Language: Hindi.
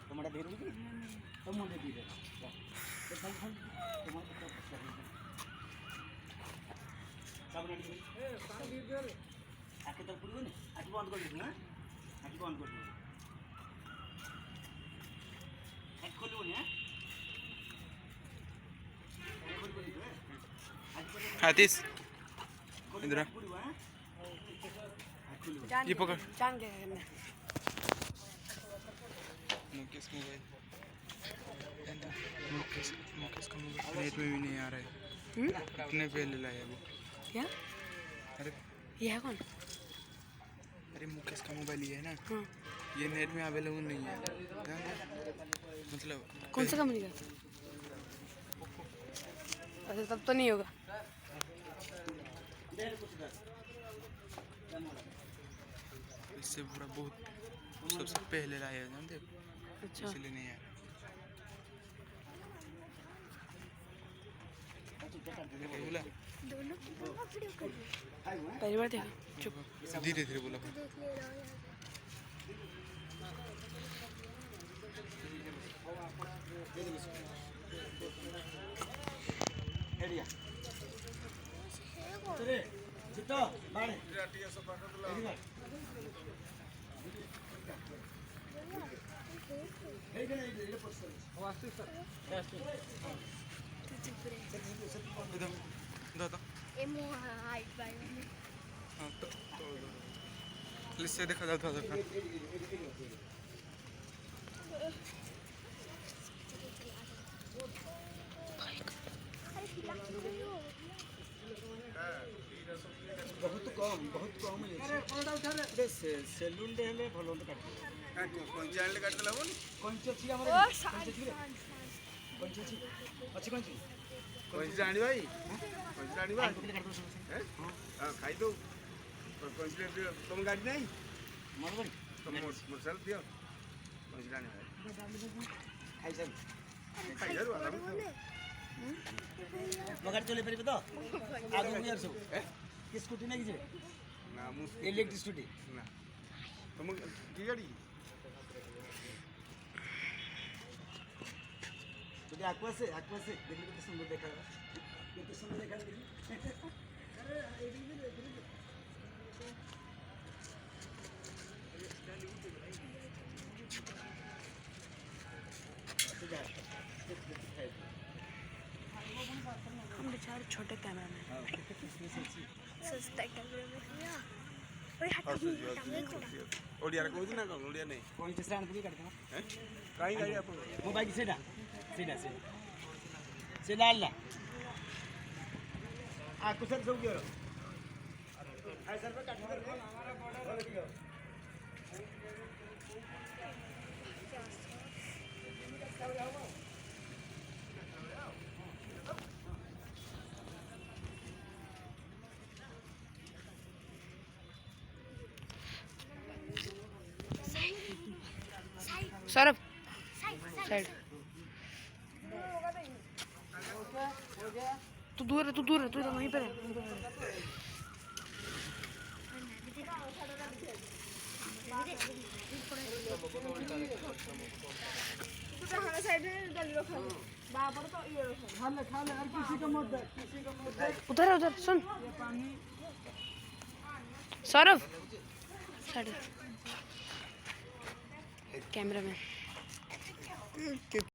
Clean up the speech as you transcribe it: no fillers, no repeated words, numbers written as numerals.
तुम्हारा देर होगी तुम मुझे दी दे आके तो पूरी नहीं आके बंद कर दे ना आके बंद कर दे आके खोल लो ना हाथीस इधर ये पकड़ जान के करना मुकेश मोबाइल मुकेश का मोबाइल नेट में भी नहीं आ रहा है। कितने पे ले लाया वो? क्या? अरे ये है कौन? अरे मुकेश का मोबाइल ये है ना। हाँ। ये नेट में अवेलेबल नहीं है। मतलब कौन सा कंपनी का? अच्छा तब तो नहीं होगा। इससे पूरा बहुत सबसे पहले लाया है जानते हो? अच्छा इसलिए नहीं आया। बोला पहली बार देखा। चुप धीरे धीरे बोला। जितो बाड़े इससे देखा जाता था बहुत कम सेलून हेले भल काट कौन चैनल काट देला बोल कंची अछि हमर कंची अछि रे कंची अछि अछि कंची कौन जानी भाई कौन जानी भाई हैं हां खाई दो कौन से तुम गाड़ी नहीं मोर गाड़ी तुम मोटरसाइकिल दियो कौन जानी भाई खाई सब खाई जरूर आराम मगर चले परिबे तो आगु यार सब कि स्कूटी नहीं जे ना मुझे इलेक्ट्रिक स्कूटी ना तुम की गाड़ी तो आक्वा से देखिए कितने सुंदर देखा कितने सुंदर देखा देखिए अरे एडी भी देख हम बेचारे छोटे कैमरा में सस्ता कैमरा में ओडिया रे कोई ना कौन ओडिया नहीं कौन से स्टैंड पे करते हैं हैं काई गाड़ी अपन मोबाइल से डाल ला आ कुछ सब गयो हाय सर पे काट कर सौरभ साइड तू दूर है वहीं पर है उधर सुन सौरभ साइड कैमरा में